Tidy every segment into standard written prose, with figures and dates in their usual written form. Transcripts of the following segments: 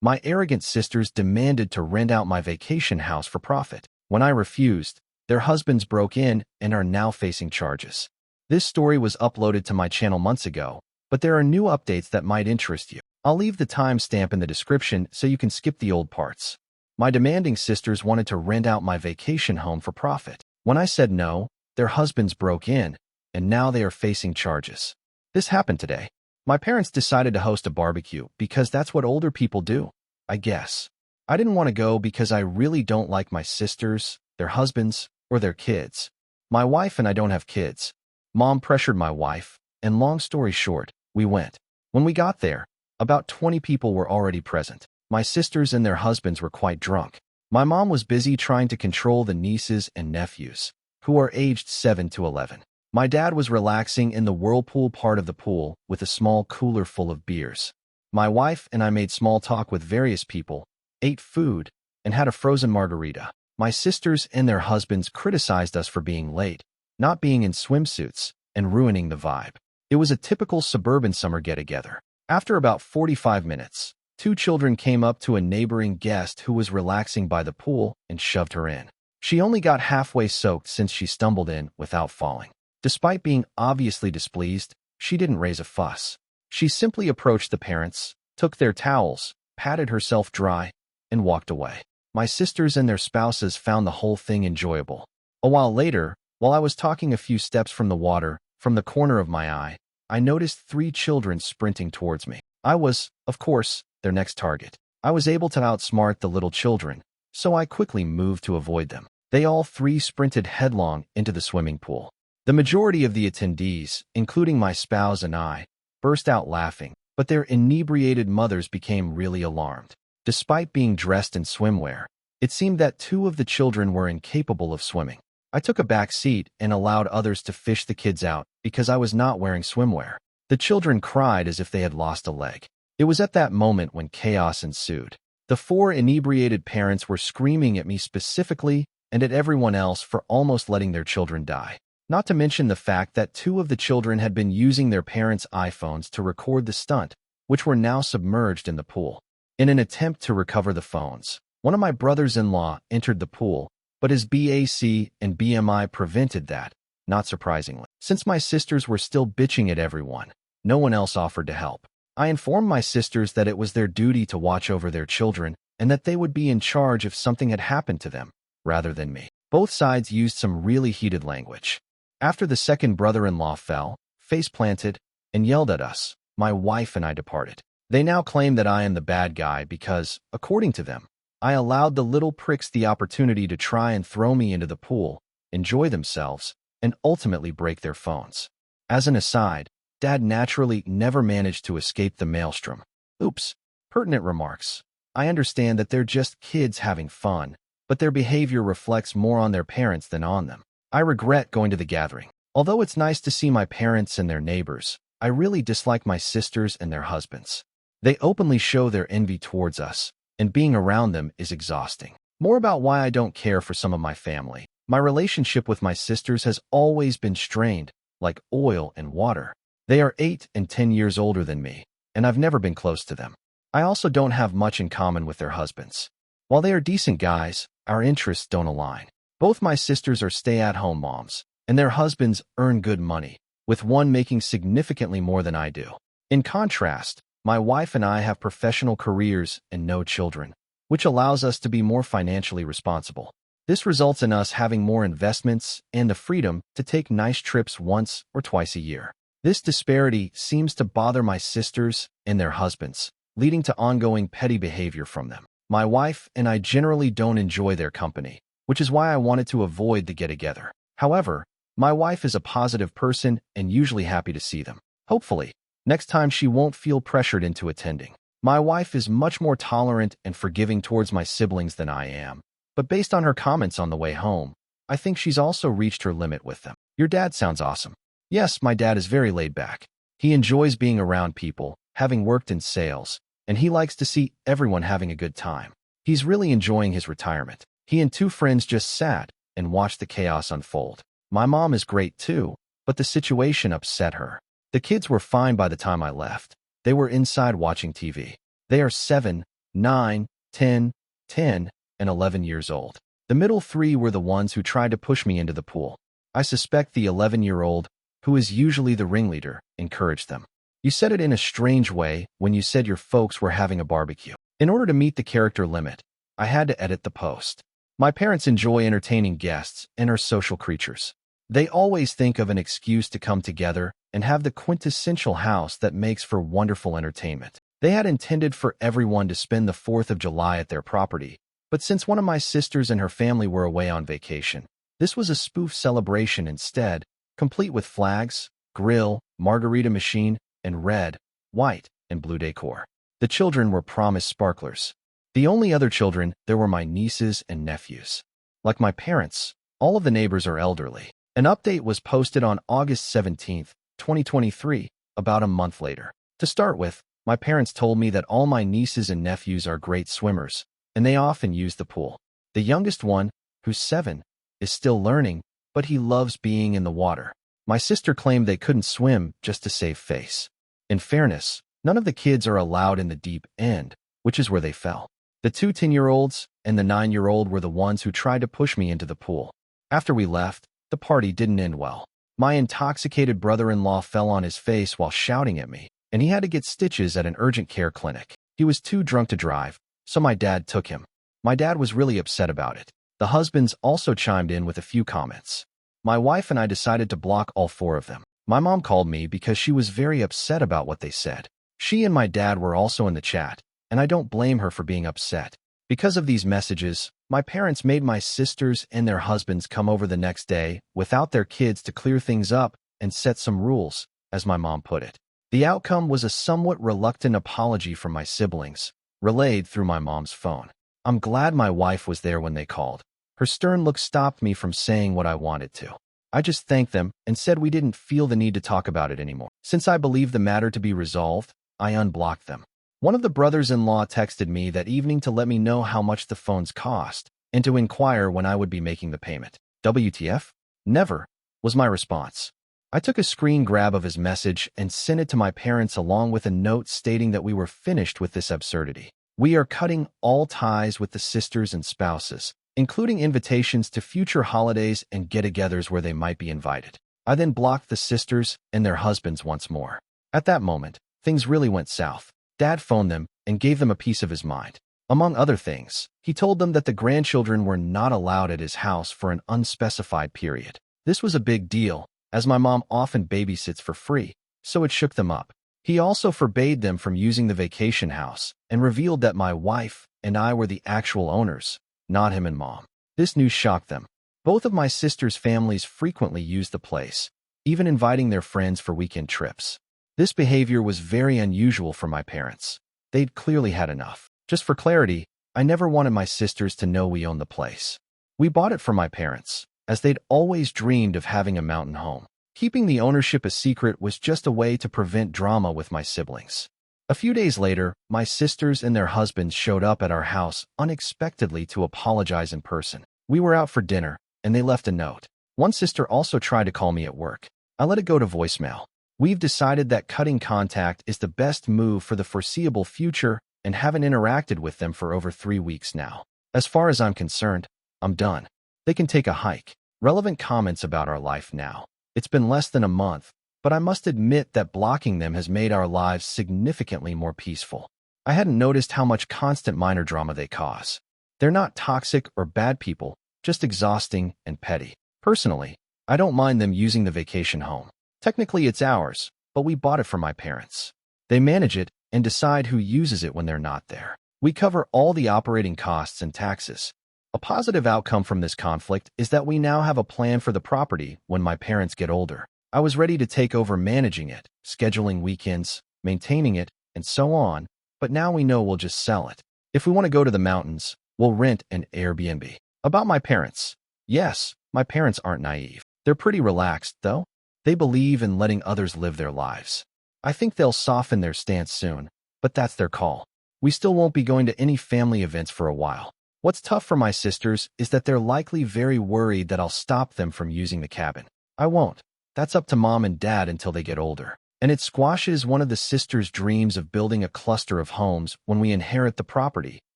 My arrogant sisters demanded to rent out my vacation house for profit. When I refused, their husbands broke in and are now facing charges. This story was uploaded to my channel months ago, but there are new updates that might interest you. I'll leave the timestamp in the description so you can skip the old parts. My demanding sisters wanted to rent out my vacation home for profit. When I said no, their husbands broke in, and now they are facing charges. This happened today. My parents decided to host a barbecue because that's what older people do, I guess. I didn't want to go because I really don't like my sisters, their husbands, or their kids. My wife and I don't have kids. Mom pressured my wife, and long story short, we went. When we got there, about 20 people were already present. My sisters and their husbands were quite drunk. My mom was busy trying to control the nieces and nephews, who are aged 7 to 11. My dad was relaxing in the whirlpool part of the pool with a small cooler full of beers. My wife and I made small talk with various people, ate food, and had a frozen margarita. My sisters and their husbands criticized us for being late, not being in swimsuits, and ruining the vibe. It was a typical suburban summer get-together. After about 45 minutes, 2 children came up to a neighboring guest who was relaxing by the pool and shoved her in. She only got halfway soaked since she stumbled in without falling. Despite being obviously displeased, she didn't raise a fuss. She simply approached the parents, took their towels, patted herself dry, and walked away. My sisters and their spouses found the whole thing enjoyable. A while later, while I was talking a few steps from the water, from the corner of my eye, I noticed 3 children sprinting towards me. I was, of course, their next target. I was able to outsmart the little children, so I quickly moved to avoid them. They all 3 sprinted headlong into the swimming pool. The majority of the attendees, including my spouse and I, burst out laughing, but their inebriated mothers became really alarmed. Despite being dressed in swimwear, it seemed that 2 of the children were incapable of swimming. I took a back seat and allowed others to fish the kids out because I was not wearing swimwear. The children cried as if they had lost a leg. It was at that moment when chaos ensued. The 4 inebriated parents were screaming at me specifically and at everyone else for almost letting their children die. Not to mention the fact that 2 of the children had been using their parents' iPhones to record the stunt, which were now submerged in the pool. In an attempt to recover the phones, one of my brothers-in-law entered the pool, but his BAC and BMI prevented that, not surprisingly. Since my sisters were still bitching at everyone, no one else offered to help. I informed my sisters that it was their duty to watch over their children and that they would be in charge if something had happened to them, rather than me. Both sides used some really heated language. After the second brother-in-law fell, face-planted, and yelled at us, my wife and I departed. They now claim that I am the bad guy because, according to them, I allowed the little pricks the opportunity to try and throw me into the pool, enjoy themselves, and ultimately break their phones. As an aside, Dad naturally never managed to escape the maelstrom. Oops. Pertinent remarks. I understand that they're just kids having fun, but their behavior reflects more on their parents than on them. I regret going to the gathering. Although it's nice to see my parents and their neighbors, I really dislike my sisters and their husbands. They openly show their envy towards us, and being around them is exhausting. More about why I don't care for some of my family. My relationship with my sisters has always been strained, like oil and water. They are 8 and 10 years older than me, and I've never been close to them. I also don't have much in common with their husbands. While they are decent guys, our interests don't align. Both my sisters are stay-at-home moms, and their husbands earn good money, with one making significantly more than I do. In contrast, my wife and I have professional careers and no children, which allows us to be more financially responsible. This results in us having more investments and the freedom to take nice trips once or twice a year. This disparity seems to bother my sisters and their husbands, leading to ongoing petty behavior from them. My wife and I generally don't enjoy their company, which is why I wanted to avoid the get-together. However, my wife is a positive person and usually happy to see them. Hopefully, next time she won't feel pressured into attending. My wife is much more tolerant and forgiving towards my siblings than I am, but based on her comments on the way home, I think she's also reached her limit with them. Your dad sounds awesome. Yes, my dad is very laid back. He enjoys being around people, having worked in sales, and he likes to see everyone having a good time. He's really enjoying his retirement. He and 2 friends just sat and watched the chaos unfold. My mom is great too, but the situation upset her. The kids were fine by the time I left. They were inside watching TV. They are 7, 9, 10, 10, and 11 years old. The middle three were the ones who tried to push me into the pool. I suspect the 11-year-old, who is usually the ringleader, encouraged them. You said it in a strange way when you said your folks were having a barbecue. In order to meet the character limit, I had to edit the post. My parents enjoy entertaining guests and are social creatures. They always think of an excuse to come together and have the quintessential house that makes for wonderful entertainment. They had intended for everyone to spend the 4th of July at their property, but since one of my sisters and her family were away on vacation, this was a spoof celebration instead, complete with flags, grill, margarita machine, and red, white, and blue decor. The children were promised sparklers. The only other children there were my nieces and nephews. Like my parents, all of the neighbors are elderly. An update was posted on August 17, 2023, about a month later. To start with, my parents told me that all my nieces and nephews are great swimmers, and they often use the pool. The youngest one, who's 7, is still learning, but he loves being in the water. My sister claimed they couldn't swim just to save face. In fairness, none of the kids are allowed in the deep end, which is where they fell. The two 10-year-olds and the 9-year-old were the ones who tried to push me into the pool. After we left, the party didn't end well. My intoxicated brother-in-law fell on his face while shouting at me, and he had to get stitches at an urgent care clinic. He was too drunk to drive, so my dad took him. My dad was really upset about it. The husbands also chimed in with a few comments. My wife and I decided to block all 4 of them. My mom called me because she was very upset about what they said. She and my dad were also in the chat, and I don't blame her for being upset. Because of these messages, my parents made my sisters and their husbands come over the next day without their kids to clear things up and set some rules, as my mom put it. The outcome was a somewhat reluctant apology from my siblings, relayed through my mom's phone. I'm glad my wife was there when they called. Her stern look stopped me from saying what I wanted to. I just thanked them and said we didn't feel the need to talk about it anymore. Since I believed the matter to be resolved, I unblocked them. One of the brothers-in-law texted me that evening to let me know how much the phones cost and to inquire when I would be making the payment. WTF? Never, was my response. I took a screen grab of his message and sent it to my parents along with a note stating that we were finished with this absurdity. We are cutting all ties with the sisters and spouses, including invitations to future holidays and get-togethers where they might be invited. I then blocked the sisters and their husbands once more. At that moment, things really went south. Dad phoned them and gave them a piece of his mind. Among other things, he told them that the grandchildren were not allowed at his house for an unspecified period. This was a big deal, as my mom often babysits for free, so it shook them up. He also forbade them from using the vacation house and revealed that my wife and I were the actual owners, not him and Mom. This news shocked them. Both of my sisters' families frequently used the place, even inviting their friends for weekend trips. This behavior was very unusual for my parents. They'd clearly had enough. Just for clarity, I never wanted my sisters to know we owned the place. We bought it for my parents, as they'd always dreamed of having a mountain home. Keeping the ownership a secret was just a way to prevent drama with my siblings. A few days later, my sisters and their husbands showed up at our house unexpectedly to apologize in person. We were out for dinner, and they left a note. One sister also tried to call me at work. I let it go to voicemail. We've decided that cutting contact is the best move for the foreseeable future and haven't interacted with them for over 3 weeks now. As far as I'm concerned, I'm done. They can take a hike. Relevant comments about our life now. It's been less than a month, but I must admit that blocking them has made our lives significantly more peaceful. I hadn't noticed how much constant minor drama they cause. They're not toxic or bad people, just exhausting and petty. Personally, I don't mind them using the vacation home. Technically, it's ours, but we bought it from my parents. They manage it and decide who uses it when they're not there. We cover all the operating costs and taxes. A positive outcome from this conflict is that we now have a plan for the property when my parents get older. I was ready to take over managing it, scheduling weekends, maintaining it, and so on, but now we know we'll just sell it. If we want to go to the mountains, we'll rent an Airbnb. About my parents. Yes, my parents aren't naive. They're pretty relaxed, though. They believe in letting others live their lives. I think they'll soften their stance soon, but that's their call. We still won't be going to any family events for a while. What's tough for my sisters is that they're likely very worried that I'll stop them from using the cabin. I won't. That's up to Mom and Dad until they get older. and it squashes one of the sisters' dreams of building a cluster of homes when we inherit the property,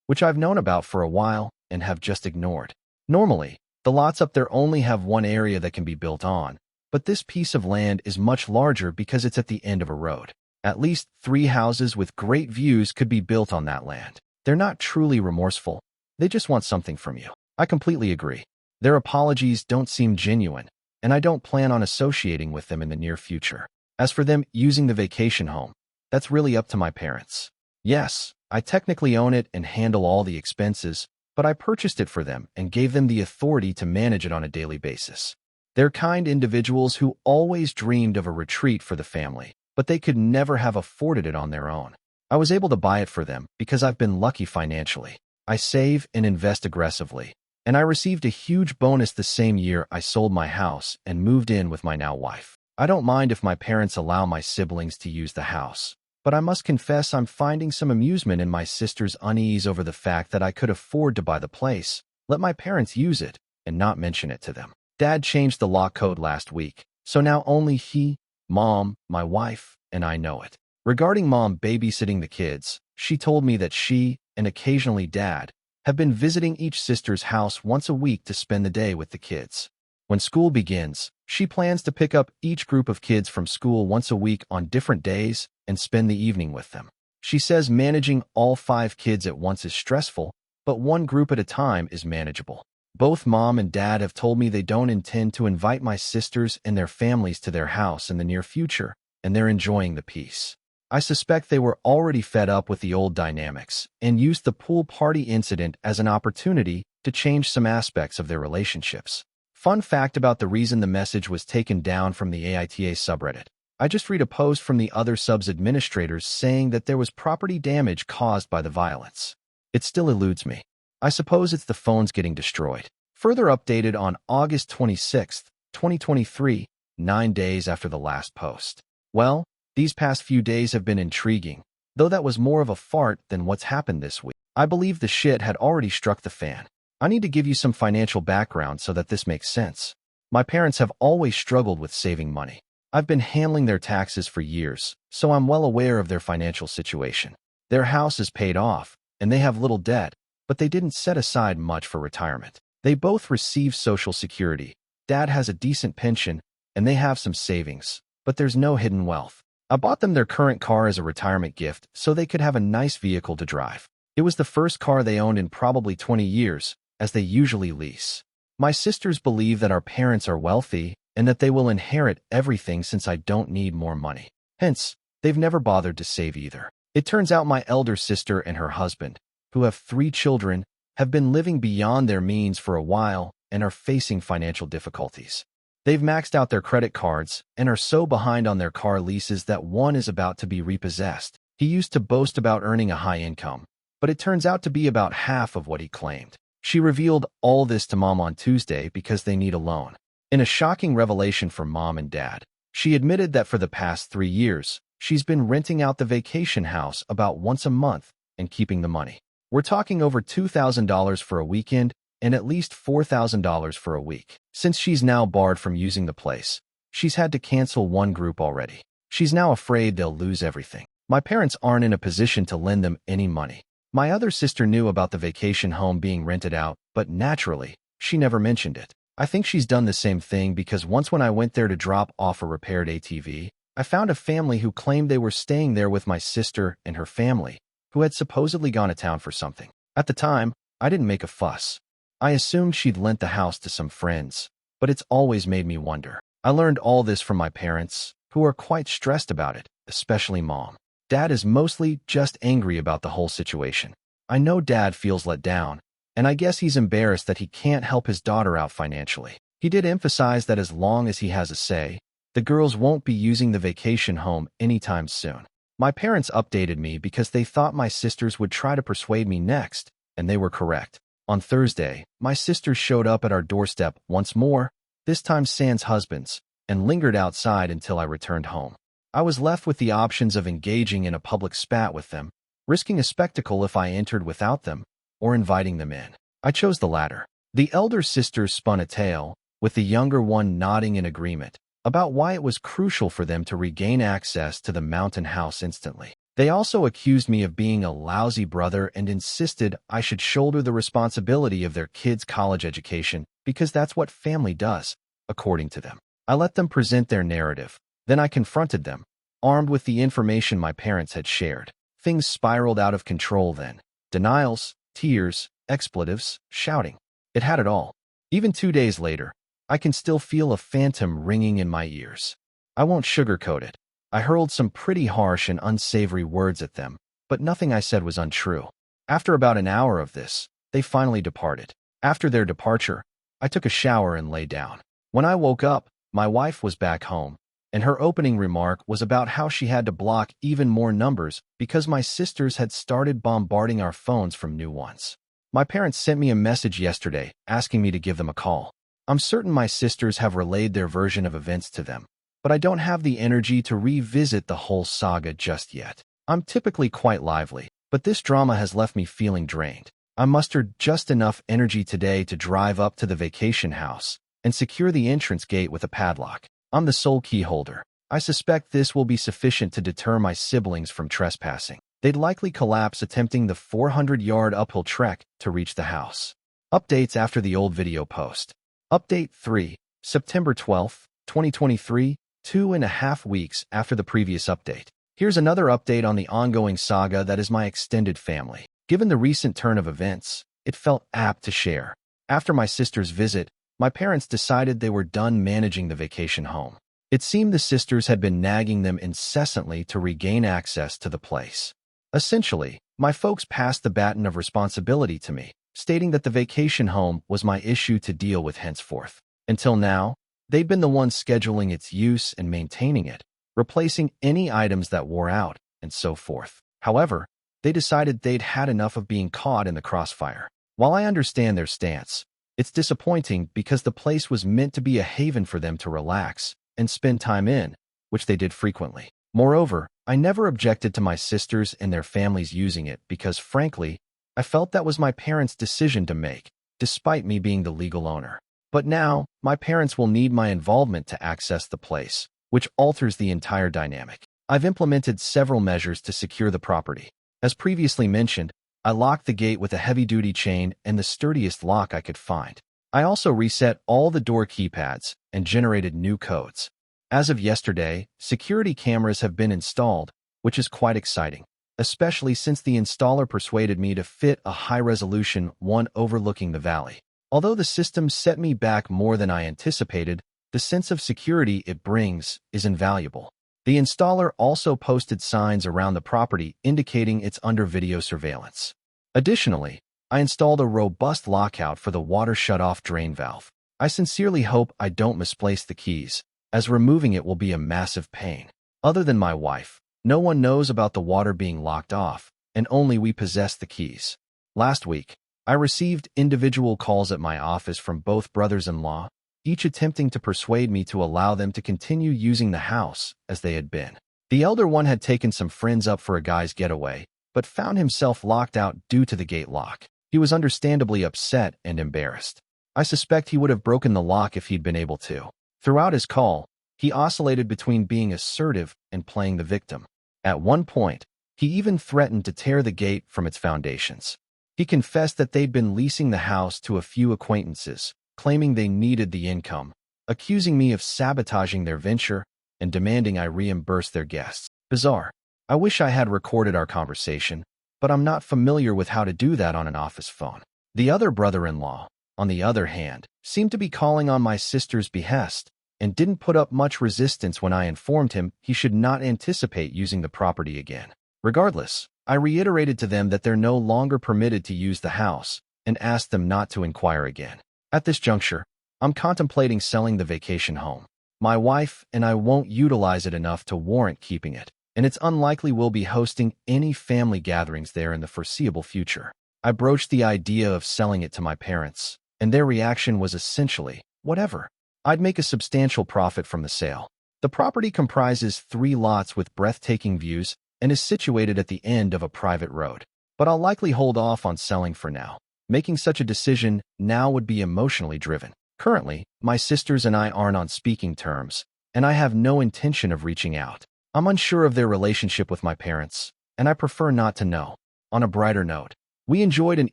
which I've known about for a while and have just ignored. Normally, the lots up there only have one area that can be built on, but this piece of land is much larger because it's at the end of a road. At least 3 houses with great views could be built on that land. They're not truly remorseful. They just want something from you. I completely agree. Their apologies don't seem genuine, and I don't plan on associating with them in the near future. As for them using the vacation home, that's really up to my parents. Yes, I technically own it and handle all the expenses, but I purchased it for them and gave them the authority to manage it on a daily basis. They're kind individuals who always dreamed of a retreat for the family, but they could never have afforded it on their own. I was able to buy it for them because I've been lucky financially. I save and invest aggressively, and I received a huge bonus the same year I sold my house and moved in with my now wife. I don't mind if my parents allow my siblings to use the house, but I must confess I'm finding some amusement in my sister's unease over the fact that I could afford to buy the place, let my parents use it, and not mention it to them. Dad changed the lock code last week, so now only he, Mom, my wife, and I know it. Regarding Mom babysitting the kids, she told me that she, and occasionally Dad, have been visiting each sister's house once a week to spend the day with the kids. When school begins, she plans to pick up each group of kids from school once a week on different days and spend the evening with them. She says managing all 5 kids at once is stressful, but one group at a time is manageable. Both Mom and Dad have told me they don't intend to invite my sisters and their families to their house in the near future, and they're enjoying the peace. I suspect they were already fed up with the old dynamics and used the pool party incident as an opportunity to change some aspects of their relationships. Fun fact about the reason the message was taken down from the AITA subreddit. I just read a post from the other sub's administrators saying that there was property damage caused by the violence. It still eludes me. I suppose it's the phones getting destroyed. Further updated on August 26, 2023, 9 days after the last post. Well, these past few days have been intriguing, though that was more of a fart than what's happened this week. I believe the shit had already struck the fan. I need to give you some financial background so that this makes sense. My parents have always struggled with saving money. I've been handling their taxes for years, so I'm well aware of their financial situation. Their house is paid off, and they have little debt, but they didn't set aside much for retirement. They both receive Social Security. Dad has a decent pension, and they have some savings, but there's no hidden wealth. I bought them their current car as a retirement gift so they could have a nice vehicle to drive. It was the first car they owned in probably 20 years, as they usually lease. My sisters believe that our parents are wealthy and that they will inherit everything since I don't need more money. Hence, they've never bothered to save either. It turns out my elder sister and her husband, who have 3 children, have been living beyond their means for a while and are facing financial difficulties. They've maxed out their credit cards and are so behind on their car leases that one is about to be repossessed. He used to boast about earning a high income, but it turns out to be about half of what he claimed. She revealed all this to Mom on Tuesday because they need a loan. In a shocking revelation for Mom and Dad, she admitted that for the past 3 years, she's been renting out the vacation house about once a month and keeping the money. We're talking over $2,000 for a weekend and at least $4,000 for a week. Since she's now barred from using the place, she's had to cancel one group already. She's now afraid they'll lose everything. My parents aren't in a position to lend them any money. My other sister knew about the vacation home being rented out, but naturally, she never mentioned it. I think she's done the same thing because once when I went there to drop off a repaired ATV, I found a family who claimed they were staying there with my sister and her family, who had supposedly gone to town for something. At the time, I didn't make a fuss. I assumed she'd lent the house to some friends, but it's always made me wonder. I learned all this from my parents, who are quite stressed about it, especially Mom. Dad is mostly just angry about the whole situation. I know Dad feels let down, and I guess he's embarrassed that he can't help his daughter out financially. He did emphasize that as long as he has a say, the girls won't be using the vacation home anytime soon. My parents updated me because they thought my sisters would try to persuade me next, and they were correct. On Thursday, my sisters showed up at our doorstep once more, this time sans husbands, and lingered outside until I returned home. I was left with the options of engaging in a public spat with them, risking a spectacle if I entered without them, or inviting them in. I chose the latter. The elder sisters spun a tale, with the younger one nodding in agreement. about why it was crucial for them to regain access to the mountain house instantly. They also accused me of being a lousy brother and insisted I should shoulder the responsibility of their kids' college education because that's what family does, according to them. I let them present their narrative. Then I confronted them, armed with the information my parents had shared. Things spiraled out of control then. Denials, tears, expletives, shouting. It had it all. Even 2 days later, I can still feel a phantom ringing in my ears. I won't sugarcoat it. I hurled some pretty harsh and unsavory words at them, but nothing I said was untrue. After about an hour of this, they finally departed. After their departure, I took a shower and lay down. When I woke up, my wife was back home, and her opening remark was about how she had to block even more numbers because my sisters had started bombarding our phones from new ones. My parents sent me a message yesterday asking me to give them a call. I'm certain my sisters have relayed their version of events to them, but I don't have the energy to revisit the whole saga just yet. I'm typically quite lively, but this drama has left me feeling drained. I mustered just enough energy today to drive up to the vacation house and secure the entrance gate with a padlock. I'm the sole key holder. I suspect this will be sufficient to deter my siblings from trespassing. They'd likely collapse attempting the 400-yard uphill trek to reach the house. Updates after the old video post. Update 3, September 12, 2023, 2.5 weeks after the previous update. Here's another update on the ongoing saga that is my extended family. Given the recent turn of events, it felt apt to share. After my sister's visit, my parents decided they were done managing the vacation home. It seemed the sisters had been nagging them incessantly to regain access to the place. Essentially, my folks passed the baton of responsibility to me, stating that the vacation home was my issue to deal with henceforth. Until now, they'd been the ones scheduling its use and maintaining it, replacing any items that wore out, and so forth. However, they decided they'd had enough of being caught in the crossfire. While I understand their stance, it's disappointing because the place was meant to be a haven for them to relax and spend time in, which they did frequently. Moreover, I never objected to my sisters and their families using it because, frankly, I felt that was my parents' decision to make, despite me being the legal owner. But now, my parents will need my involvement to access the place, which alters the entire dynamic. I've implemented several measures to secure the property. As previously mentioned, I locked the gate with a heavy-duty chain and the sturdiest lock I could find. I also reset all the door keypads and generated new codes. As of yesterday, security cameras have been installed, which is quite exciting, especially since the installer persuaded me to fit a high-resolution one overlooking the valley. Although the system set me back more than I anticipated, the sense of security it brings is invaluable. The installer also posted signs around the property indicating it's under video surveillance. Additionally, I installed a robust lockout for the water shut-off drain valve. I sincerely hope I don't misplace the keys, as removing it will be a massive pain. Other than my wife, no one knows about the water being locked off, and only we possess the keys. Last week, I received individual calls at my office from both brothers-in-law, each attempting to persuade me to allow them to continue using the house as they had been. The elder one had taken some friends up for a guy's getaway, but found himself locked out due to the gate lock. He was understandably upset and embarrassed. I suspect he would have broken the lock if he'd been able to. Throughout his call, he oscillated between being assertive and playing the victim. At one point, he even threatened to tear the gate from its foundations. He confessed that they'd been leasing the house to a few acquaintances, claiming they needed the income, accusing me of sabotaging their venture, and demanding I reimburse their guests. Bizarre. I wish I had recorded our conversation, but I'm not familiar with how to do that on an office phone. The other brother-in-law, on the other hand, seemed to be calling on my sister's behest and didn't put up much resistance when I informed him he should not anticipate using the property again. Regardless, I reiterated to them that they're no longer permitted to use the house and asked them not to inquire again. At this juncture, I'm contemplating selling the vacation home. My wife and I won't utilize it enough to warrant keeping it, and it's unlikely we'll be hosting any family gatherings there in the foreseeable future. I broached the idea of selling it to my parents, and their reaction was essentially, whatever. I'd make a substantial profit from the sale. The property comprises 3 lots with breathtaking views and is situated at the end of a private road. But I'll likely hold off on selling for now. Making such a decision now would be emotionally driven. Currently, my sisters and I aren't on speaking terms, and I have no intention of reaching out. I'm unsure of their relationship with my parents, and I prefer not to know. On a brighter note, we enjoyed an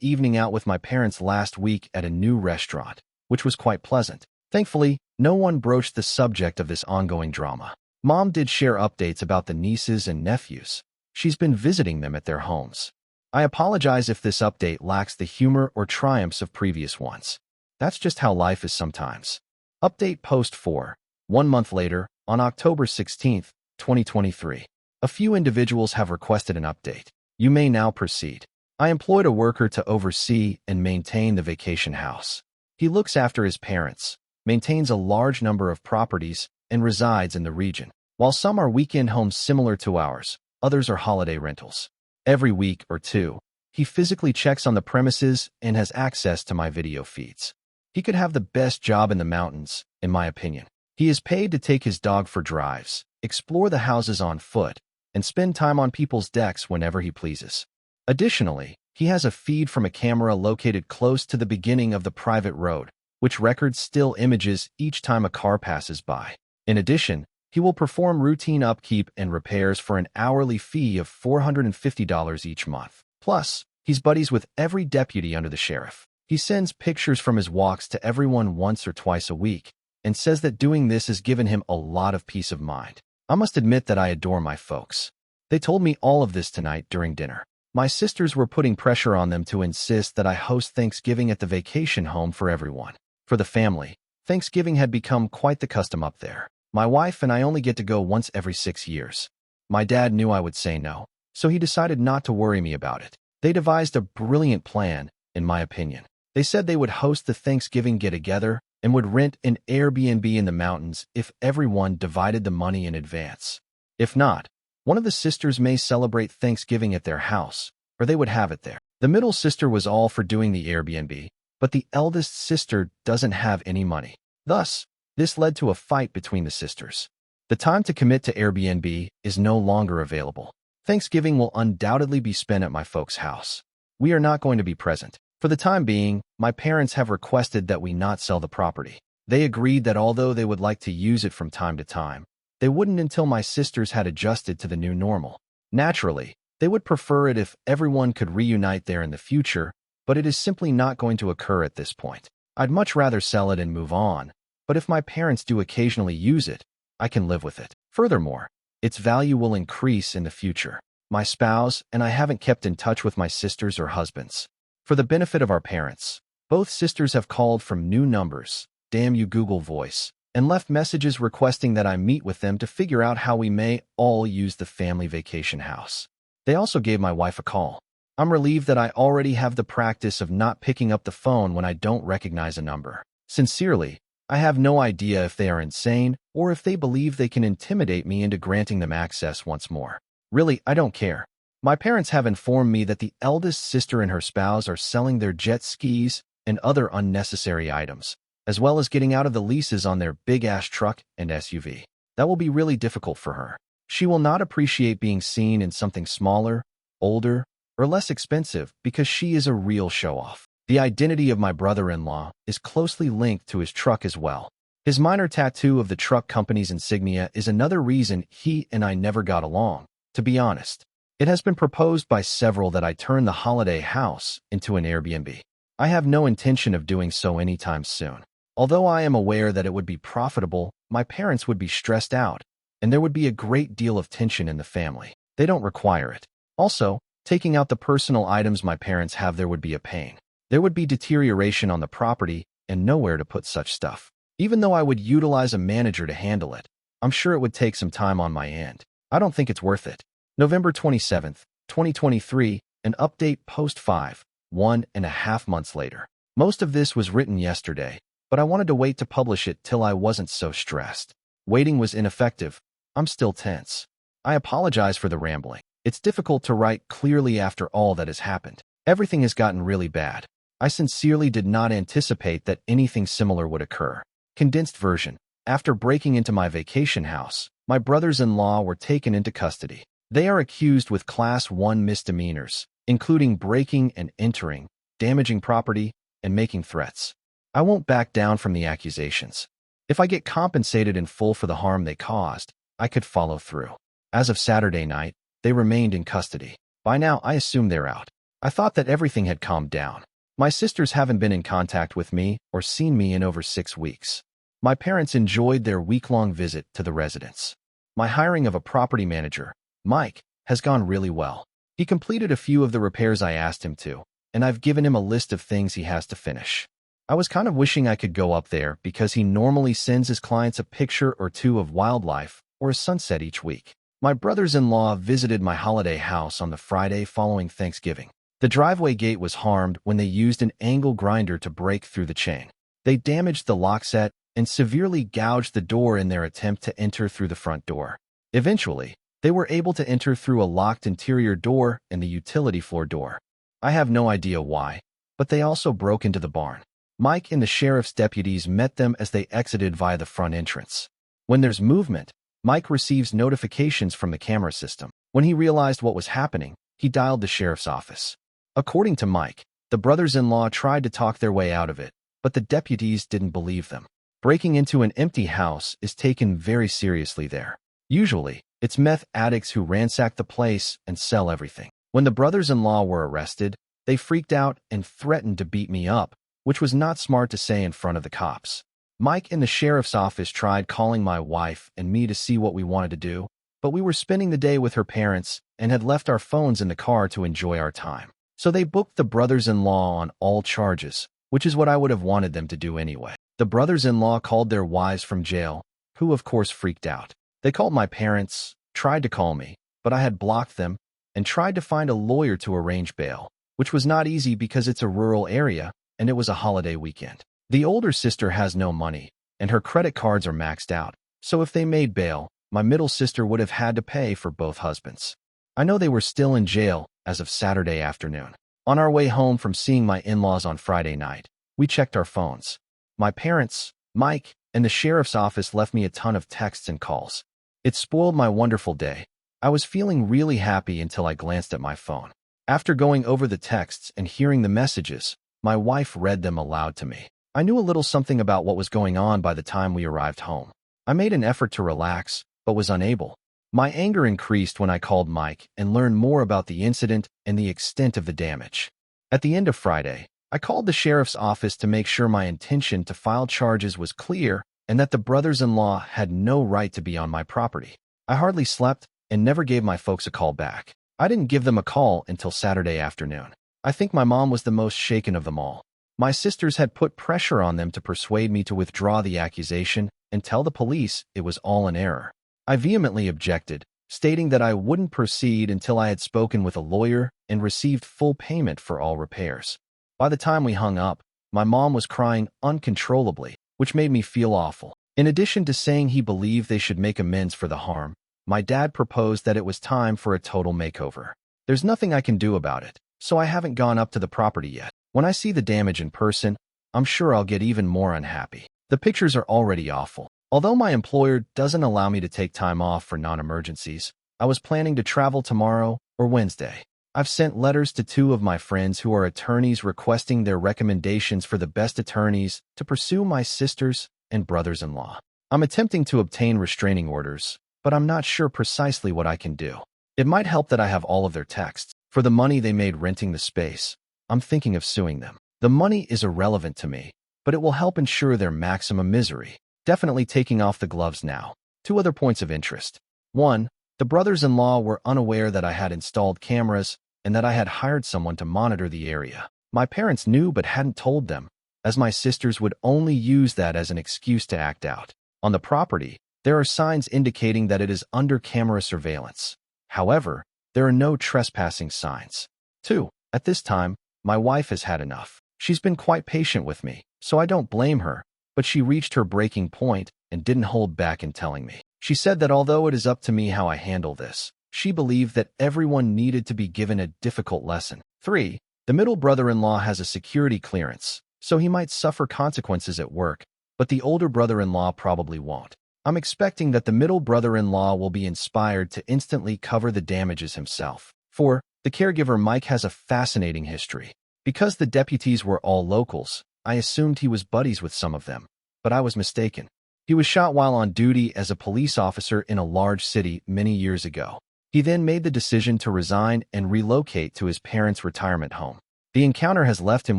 evening out with my parents last week at a new restaurant, which was quite pleasant. Thankfully, no one broached the subject of this ongoing drama. Mom did share updates about the nieces and nephews. She's been visiting them at their homes. I apologize if this update lacks the humor or triumphs of previous ones. That's just how life is sometimes. Update post 4. 1 month later, on October 16, 2023. A few individuals have requested an update. You may now proceed. I employed a worker to oversee and maintain the vacation house. He looks after his parents, maintains a large number of properties, and resides in the region. While some are weekend homes similar to ours, others are holiday rentals. Every week or two, he physically checks on the premises and has access to my video feeds. He could have the best job in the mountains, in my opinion. He is paid to take his dog for drives, explore the houses on foot, and spend time on people's decks whenever he pleases. Additionally, he has a feed from a camera located close to the beginning of the private road, which records still images each time a car passes by. In addition, he will perform routine upkeep and repairs for an hourly fee of $450 each month. Plus, he's buddies with every deputy under the sheriff. He sends pictures from his walks to everyone once or twice a week and says that doing this has given him a lot of peace of mind. I must admit that I adore my folks. They told me all of this tonight during dinner. My sisters were putting pressure on them to insist that I host Thanksgiving at the vacation home for everyone. For the family, Thanksgiving had become quite the custom up there. My wife and I only get to go once every 6 years. My dad knew I would say no, so he decided not to worry me about it. They devised a brilliant plan, in my opinion. They said they would host the Thanksgiving get-together and would rent an Airbnb in the mountains if everyone divided the money in advance. If not, one of the sisters may celebrate Thanksgiving at their house, or they would have it there. The middle sister was all for doing the Airbnb, but the eldest sister doesn't have any money. Thus, this led to a fight between the sisters. The time to commit to Airbnb is no longer available. Thanksgiving will undoubtedly be spent at my folks' house. We are not going to be present. For the time being, my parents have requested that we not sell the property. They agreed that although they would like to use it from time to time, they wouldn't until my sisters had adjusted to the new normal. Naturally, they would prefer it if everyone could reunite there in the future, but it is simply not going to occur at this point. I'd much rather sell it and move on, but if my parents do occasionally use it, I can live with it. Furthermore, its value will increase in the future. My spouse and I haven't kept in touch with my sisters or husbands. For the benefit of our parents, both sisters have called from new numbers, damn you Google Voice, and left messages requesting that I meet with them to figure out how we may all use the family vacation house. They also gave my wife a call. I'm relieved that I already have the practice of not picking up the phone when I don't recognize a number. Sincerely, I have no idea if they are insane or if they believe they can intimidate me into granting them access once more. Really, I don't care. My parents have informed me that the eldest sister and her spouse are selling their jet skis and other unnecessary items, as well as getting out of the leases on their big-ass truck and SUV. That will be really difficult for her. She will not appreciate being seen in something smaller, older, or less expensive because she is a real show-off. The identity of my brother-in-law is closely linked to his truck as well. His minor tattoo of the truck company's insignia is another reason he and I never got along, to be honest. It has been proposed by several that I turn the holiday house into an Airbnb. I have no intention of doing so anytime soon. Although I am aware that it would be profitable, my parents would be stressed out, and there would be a great deal of tension in the family. They don't require it. Also, taking out the personal items my parents have there would be a pain. There would be deterioration on the property and nowhere to put such stuff. Even though I would utilize a manager to handle it, I'm sure it would take some time on my end. I don't think it's worth it. November 27, 2023, an update post 5, 1.5 months later. Most of this was written yesterday, but I wanted to wait to publish it till I wasn't so stressed. Waiting was ineffective. I'm still tense. I apologize for the rambling. It's difficult to write clearly after all that has happened. Everything has gotten really bad. I sincerely did not anticipate that anything similar would occur. Condensed version. After breaking into my vacation house, my brothers-in-law were taken into custody. They are accused with Class 1 misdemeanors, including breaking and entering, damaging property, and making threats. I won't back down from the accusations. If I get compensated in full for the harm they caused, I could follow through. As of Saturday night, they remained in custody. By now, I assume they're out. I thought that everything had calmed down. My sisters haven't been in contact with me or seen me in over 6 weeks. My parents enjoyed their week-long visit to the residence. My hiring of a property manager, Mike, has gone really well. He completed a few of the repairs I asked him to, and I've given him a list of things he has to finish. I was kind of wishing I could go up there because he normally sends his clients a picture or two of wildlife or a sunset each week. My brothers-in-law visited my holiday house on the Friday following Thanksgiving. The driveway gate was harmed when they used an angle grinder to break through the chain. They damaged the lock set and severely gouged the door in their attempt to enter through the front door. Eventually, they were able to enter through a locked interior door and the utility floor door. I have no idea why, but they also broke into the barn. Mike and the sheriff's deputies met them as they exited via the front entrance. When there's movement, Mike receives notifications from the camera system. When he realized what was happening, he dialed the sheriff's office. According to Mike, the brothers-in-law tried to talk their way out of it, but the deputies didn't believe them. Breaking into an empty house is taken very seriously there. Usually, it's meth addicts who ransack the place and sell everything. When the brothers-in-law were arrested, they freaked out and threatened to beat me up, which was not smart to say in front of the cops. Mike in the sheriff's office tried calling my wife and me to see what we wanted to do, but we were spending the day with her parents and had left our phones in the car to enjoy our time. So they booked the brothers-in-law on all charges, which is what I would have wanted them to do anyway. The brothers-in-law called their wives from jail, who of course freaked out. They called my parents, tried to call me, but I had blocked them, and tried to find a lawyer to arrange bail, which was not easy because it's a rural area and it was a holiday weekend. The older sister has no money, and her credit cards are maxed out, so if they made bail, my middle sister would have had to pay for both husbands. I know they were still in jail as of Saturday afternoon. On our way home from seeing my in-laws on Friday night, we checked our phones. My parents, Mike, and the sheriff's office left me a ton of texts and calls. It spoiled my wonderful day. I was feeling really happy until I glanced at my phone. After going over the texts and hearing the messages, my wife read them aloud to me. I knew a little something about what was going on by the time we arrived home. I made an effort to relax, but was unable. My anger increased when I called Mike and learned more about the incident and the extent of the damage. At the end of Friday, I called the sheriff's office to make sure my intention to file charges was clear and that the brothers-in-law had no right to be on my property. I hardly slept and never gave my folks a call back. I didn't give them a call until Saturday afternoon. I think my mom was the most shaken of them all. My sisters had put pressure on them to persuade me to withdraw the accusation and tell the police it was all an error. I vehemently objected, stating that I wouldn't proceed until I had spoken with a lawyer and received full payment for all repairs. By the time we hung up, my mom was crying uncontrollably, which made me feel awful. In addition to saying he believed they should make amends for the harm, my dad proposed that it was time for a total makeover. There's nothing I can do about it, so I haven't gone up to the property yet. When I see the damage in person, I'm sure I'll get even more unhappy. The pictures are already awful. Although my employer doesn't allow me to take time off for non-emergencies, I was planning to travel tomorrow or Wednesday. I've sent letters to 2 of my friends who are attorneys requesting their recommendations for the best attorneys to pursue my sisters and brothers-in-law. I'm attempting to obtain restraining orders, but I'm not sure precisely what I can do. It might help that I have all of their texts. For the money they made renting the space, I'm thinking of suing them. The money is irrelevant to me, but it will help ensure their maximum misery. Definitely taking off the gloves now. 2 other points of interest. 1, the brothers-in-law were unaware that I had installed cameras and that I had hired someone to monitor the area. My parents knew but hadn't told them, as my sisters would only use that as an excuse to act out. On the property, there are signs indicating that it is under camera surveillance. However, there are no trespassing signs. 2, at this time, my wife has had enough. She's been quite patient with me, so I don't blame her, but she reached her breaking point and didn't hold back in telling me. She said that although it is up to me how I handle this, she believed that everyone needed to be given a difficult lesson. 3, the middle brother-in-law has a security clearance, so he might suffer consequences at work, but the older brother-in-law probably won't. I'm expecting that the middle brother-in-law will be inspired to instantly cover the damages himself. 4, the caregiver Mike has a fascinating history. Because the deputies were all locals, I assumed he was buddies with some of them, but I was mistaken. He was shot while on duty as a police officer in a large city many years ago. He then made the decision to resign and relocate to his parents' retirement home. The encounter has left him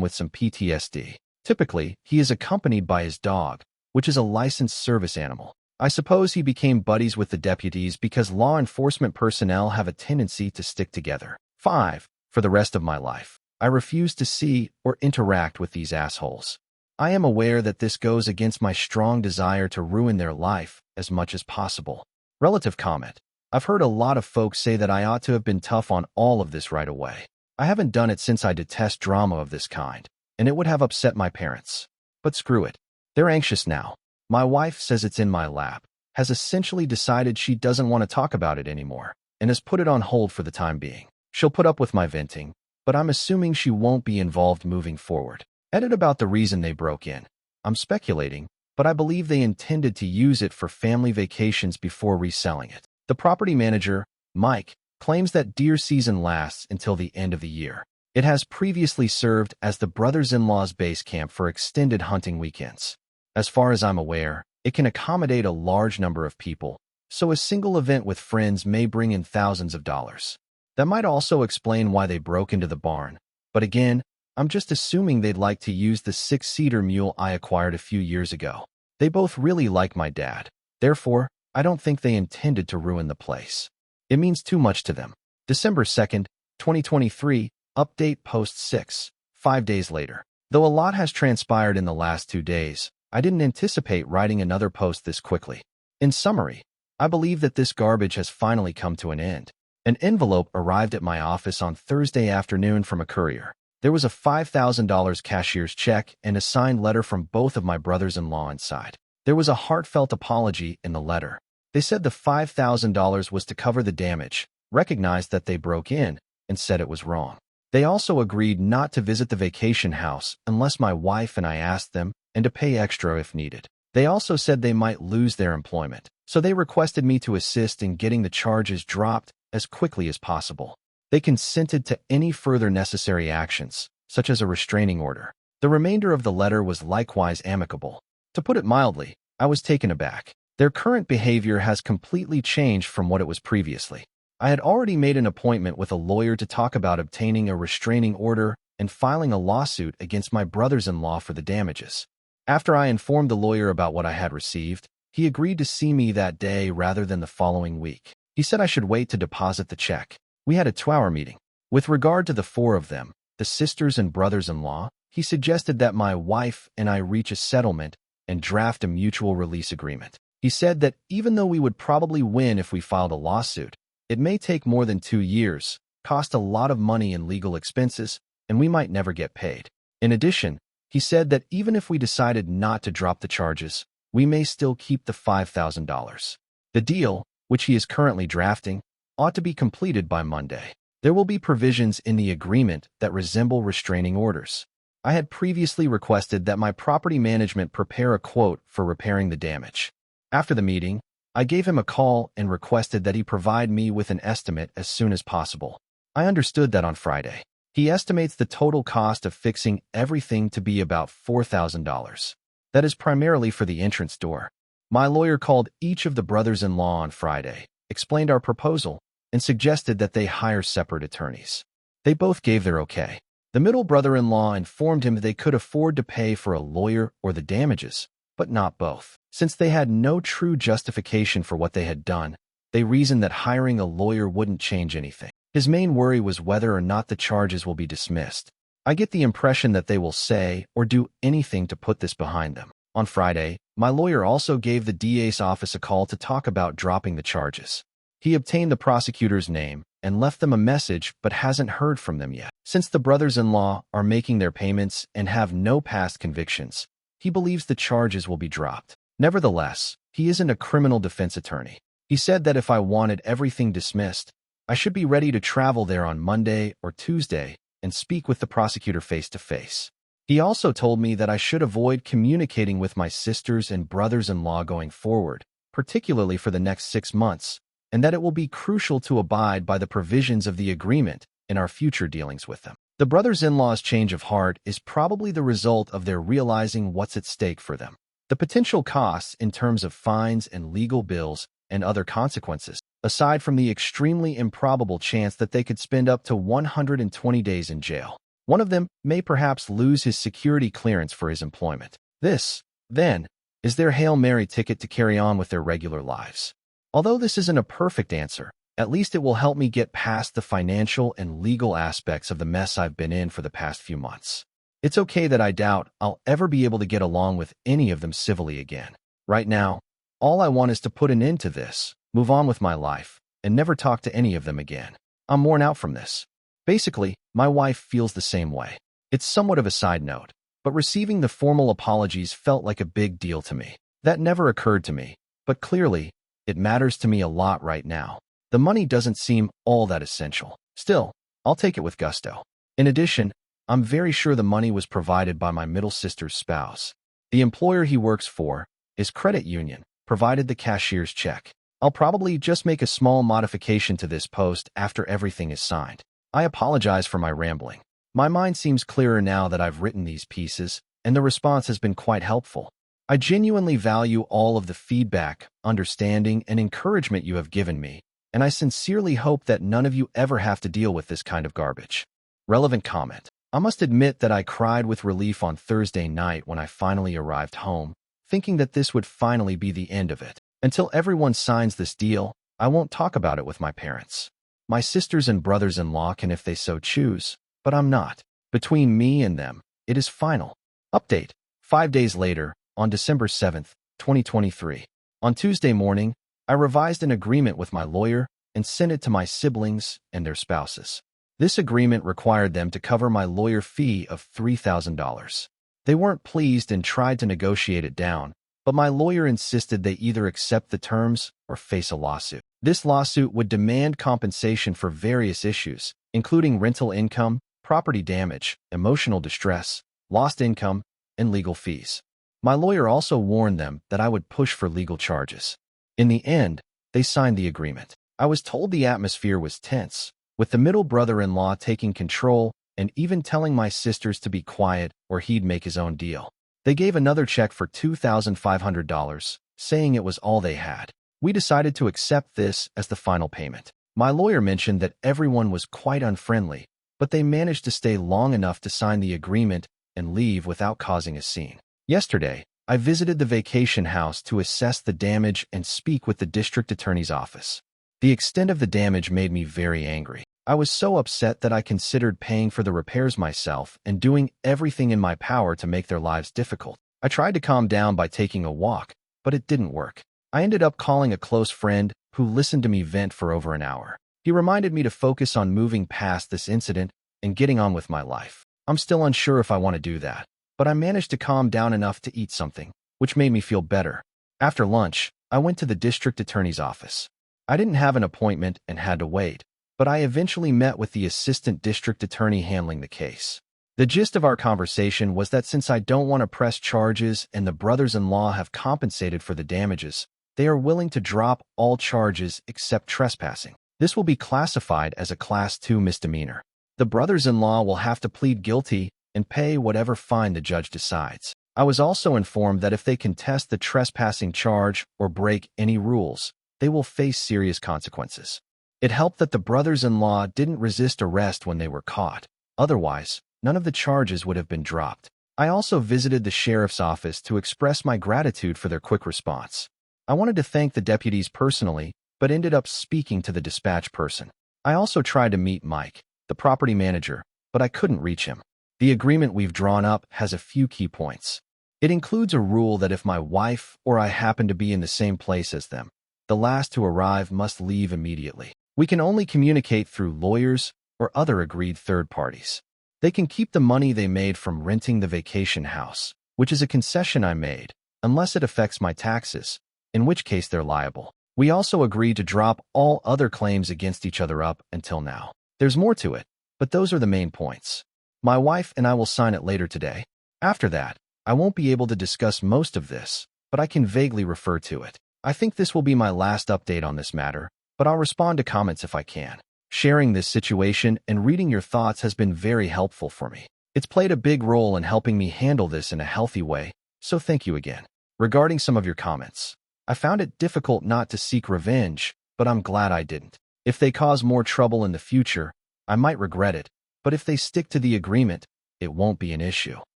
with some PTSD. Typically, he is accompanied by his dog, which is a licensed service animal. I suppose he became buddies with the deputies because law enforcement personnel have a tendency to stick together. 5. For the rest of my life, I refuse to see or interact with these assholes. I am aware that this goes against my strong desire to ruin their life as much as possible. Relative comment. I've heard a lot of folks say that I ought to have been tough on all of this right away. I haven't done it since I detest drama of this kind, and it would have upset my parents. But screw it. They're anxious now. My wife says it's in my lap, has essentially decided she doesn't want to talk about it anymore, and has put it on hold for the time being. She'll put up with my venting, but I'm assuming she won't be involved moving forward. Edit about the reason they broke in. I'm speculating, but I believe they intended to use it for family vacations before reselling it. The property manager, Mike, claims that deer season lasts until the end of the year. It has previously served as the brothers-in-law's base camp for extended hunting weekends. As far as I'm aware, it can accommodate a large number of people, so a single event with friends may bring in thousands of dollars. That might also explain why they broke into the barn, but again, I'm just assuming they'd like to use the 6-seater mule I acquired a few years ago. They both really like my dad. Therefore, I don't think they intended to ruin the place. It means too much to them. December 2nd, 2023, update post 6, 5 days later. Though a lot has transpired in the last 2 days, I didn't anticipate writing another post this quickly. In summary, I believe that this garbage has finally come to an end. An envelope arrived at my office on Thursday afternoon from a courier. There was a $5,000 cashier's check and a signed letter from both of my brothers-in-law inside. There was a heartfelt apology in the letter. They said the $5,000 was to cover the damage, recognized that they broke in, and said it was wrong. They also agreed not to visit the vacation house unless my wife and I asked them, and to pay extra if needed. They also said they might lose their employment, so they requested me to assist in getting the charges dropped as quickly as possible. They consented to any further necessary actions, such as a restraining order. The remainder of the letter was likewise amicable. To put it mildly, I was taken aback. Their current behavior has completely changed from what it was previously. I had already made an appointment with a lawyer to talk about obtaining a restraining order and filing a lawsuit against my brothers-in-law for the damages. After I informed the lawyer about what I had received, he agreed to see me that day rather than the following week. He said I should wait to deposit the check. We had a 2-hour meeting. With regard to the 4 of them, the sisters and brothers-in-law, he suggested that my wife and I reach a settlement and draft a mutual release agreement. He said that even though we would probably win if we filed a lawsuit, it may take more than 2 years, cost a lot of money in legal expenses, and we might never get paid. In addition, he said that even if we decided not to drop the charges, we may still keep the $5,000. The deal, which he is currently drafting, ought to be completed by Monday. There will be provisions in the agreement that resemble restraining orders. I had previously requested that my property management prepare a quote for repairing the damage. After the meeting, I gave him a call and requested that he provide me with an estimate as soon as possible. I understood that on Friday. He estimates the total cost of fixing everything to be about $4,000. That is primarily for the entrance door. My lawyer called each of the brothers-in-law on Friday, explained our proposal, and suggested that they hire separate attorneys. They both gave their okay. The middle brother-in-law informed him they could afford to pay for a lawyer or the damages, but not both. Since they had no true justification for what they had done, they reasoned that hiring a lawyer wouldn't change anything. His main worry was whether or not the charges will be dismissed. I get the impression that they will say or do anything to put this behind them. On Friday, my lawyer also gave the DA's office a call to talk about dropping the charges. He obtained the prosecutor's name and left them a message but hasn't heard from them yet. Since the brothers-in-law are making their payments and have no past convictions, he believes the charges will be dropped. Nevertheless, he isn't a criminal defense attorney. He said that if I wanted everything dismissed, I should be ready to travel there on Monday or Tuesday and speak with the prosecutor face-to-face. He also told me that I should avoid communicating with my sisters and brothers-in-law going forward, particularly for the next 6 months, and that it will be crucial to abide by the provisions of the agreement in our future dealings with them. The brothers-in-law's change of heart is probably the result of their realizing what's at stake for them. The potential costs in terms of fines and legal bills and other consequences, aside from the extremely improbable chance that they could spend up to 120 days in jail. One of them may perhaps lose his security clearance for his employment. This, then, is their Hail Mary ticket to carry on with their regular lives. Although this isn't a perfect answer, at least it will help me get past the financial and legal aspects of the mess I've been in for the past few months. It's okay that I doubt I'll ever be able to get along with any of them civilly again. Right now, all I want is to put an end to this, move on with my life, and never talk to any of them again. I'm worn out from this. Basically, my wife feels the same way. It's somewhat of a side note, but receiving the formal apologies felt like a big deal to me. That never occurred to me, but clearly, it matters to me a lot right now. The money doesn't seem all that essential. Still, I'll take it with gusto. In addition, I'm very sure the money was provided by my middle sister's spouse. The employer he works for, his credit union, provided the cashier's check. I'll probably just make a small modification to this post after everything is signed. I apologize for my rambling. My mind seems clearer now that I've written these pieces, and the response has been quite helpful. I genuinely value all of the feedback, understanding, and encouragement you have given me, and I sincerely hope that none of you ever have to deal with this kind of garbage. Relevant comment. I must admit that I cried with relief on Thursday night when I finally arrived home, thinking that this would finally be the end of it. Until everyone signs this deal, I won't talk about it with my parents. My sisters and brothers-in-law can if they so choose, but I'm not. Between me and them, it is final. Update. 5 days later, on December 7th, 2023. On Tuesday morning, I revised an agreement with my lawyer and sent it to my siblings and their spouses. This agreement required them to cover my lawyer fee of $3,000. They weren't pleased and tried to negotiate it down, but my lawyer insisted they either accept the terms or face a lawsuit. This lawsuit would demand compensation for various issues, including rental income, property damage, emotional distress, lost income, and legal fees. My lawyer also warned them that I would push for legal charges. In the end, they signed the agreement. I was told the atmosphere was tense, with the middle brother-in-law taking control and even telling my sisters to be quiet or he'd make his own deal. They gave another check for $2,500, saying it was all they had. We decided to accept this as the final payment. My lawyer mentioned that everyone was quite unfriendly, but they managed to stay long enough to sign the agreement and leave without causing a scene. Yesterday, I visited the vacation house to assess the damage and speak with the district attorney's office. The extent of the damage made me very angry. I was so upset that I considered paying for the repairs myself and doing everything in my power to make their lives difficult. I tried to calm down by taking a walk, but it didn't work. I ended up calling a close friend who listened to me vent for over an hour. He reminded me to focus on moving past this incident and getting on with my life. I'm still unsure if I want to do that, but I managed to calm down enough to eat something, which made me feel better. After lunch, I went to the district attorney's office. I didn't have an appointment and had to wait, but I eventually met with the assistant district attorney handling the case. The gist of our conversation was that since I don't want to press charges and the brothers-in-law have compensated for the damages, they are willing to drop all charges except trespassing. This will be classified as a Class 2 misdemeanor. The brothers-in-law will have to plead guilty and pay whatever fine the judge decides. I was also informed that if they contest the trespassing charge or break any rules, they will face serious consequences. It helped that the brothers-in-law didn't resist arrest when they were caught. Otherwise, none of the charges would have been dropped. I also visited the sheriff's office to express my gratitude for their quick response. I wanted to thank the deputies personally, but ended up speaking to the dispatch person. I also tried to meet Mike, the property manager, but I couldn't reach him. The agreement we've drawn up has a few key points. It includes a rule that if my wife or I happen to be in the same place as them, the last to arrive must leave immediately. We can only communicate through lawyers or other agreed third parties. They can keep the money they made from renting the vacation house, which is a concession I made, unless it affects my taxes, in which case they're liable. We also agreed to drop all other claims against each other up until now. There's more to it, but those are the main points. My wife and I will sign it later today. After that, I won't be able to discuss most of this, but I can vaguely refer to it. I think this will be my last update on this matter, but I'll respond to comments if I can. Sharing this situation and reading your thoughts has been very helpful for me. It's played a big role in helping me handle this in a healthy way, so thank you again. Regarding some of your comments, I found it difficult not to seek revenge, but I'm glad I didn't. If they cause more trouble in the future, I might regret it, but if they stick to the agreement, it won't be an issue.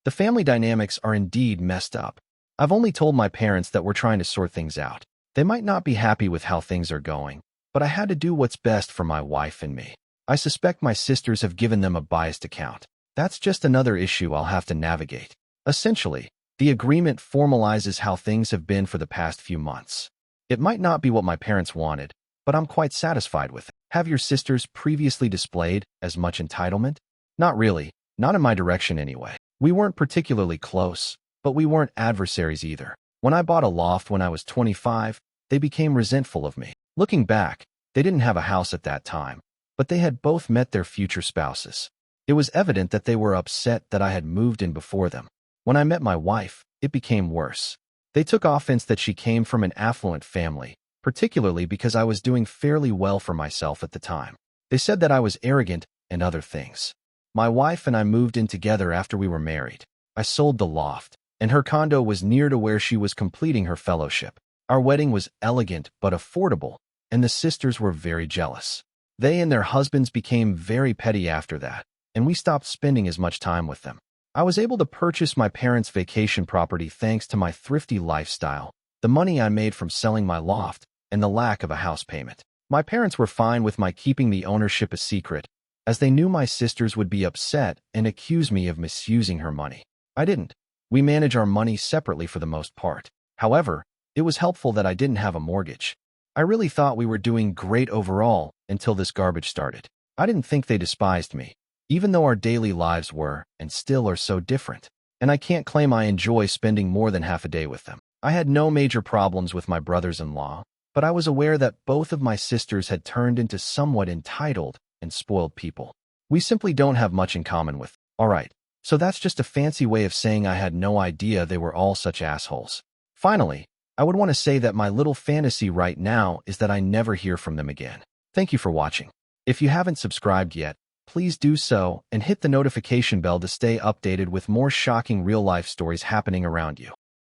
The family dynamics are indeed messed up. I've only told my parents that we're trying to sort things out. They might not be happy with how things are going, but I had to do what's best for my wife and me. I suspect my sisters have given them a biased account. That's just another issue I'll have to navigate. Essentially, the agreement formalizes how things have been for the past few months. It might not be what my parents wanted, but I'm quite satisfied with it. Have your sisters previously displayed as much entitlement? Not really, not in my direction anyway. We weren't particularly close, but we weren't adversaries either. When I bought a loft when I was 25, they became resentful of me. Looking back, they didn't have a house at that time, but they had both met their future spouses. It was evident that they were upset that I had moved in before them. When I met my wife, it became worse. They took offense that she came from an affluent family, particularly because I was doing fairly well for myself at the time. They said that I was arrogant and other things. My wife and I moved in together after we were married. I sold the loft, and her condo was near to where she was completing her fellowship. Our wedding was elegant but affordable, and the sisters were very jealous. They and their husbands became very petty after that, and we stopped spending as much time with them. I was able to purchase my parents' vacation property thanks to my thrifty lifestyle, the money I made from selling my loft, and the lack of a house payment. My parents were fine with my keeping the ownership a secret, as they knew my sisters would be upset and accuse me of misusing her money. I didn't. We manage our money separately for the most part. However, it was helpful that I didn't have a mortgage. I really thought we were doing great overall until this garbage started. I didn't think they despised me, even though our daily lives were, and still are, so different. And I can't claim I enjoy spending more than half a day with them. I had no major problems with my brothers-in-law, but I was aware that both of my sisters had turned into somewhat entitled and spoiled people. We simply don't have much in common with them. Alright, so that's just a fancy way of saying I had no idea they were all such assholes. Finally, I would want to say that my little fantasy right now is that I never hear from them again. Thank you for watching. If you haven't subscribed yet, please do so and hit the notification bell to stay updated with more shocking real-life stories happening around you.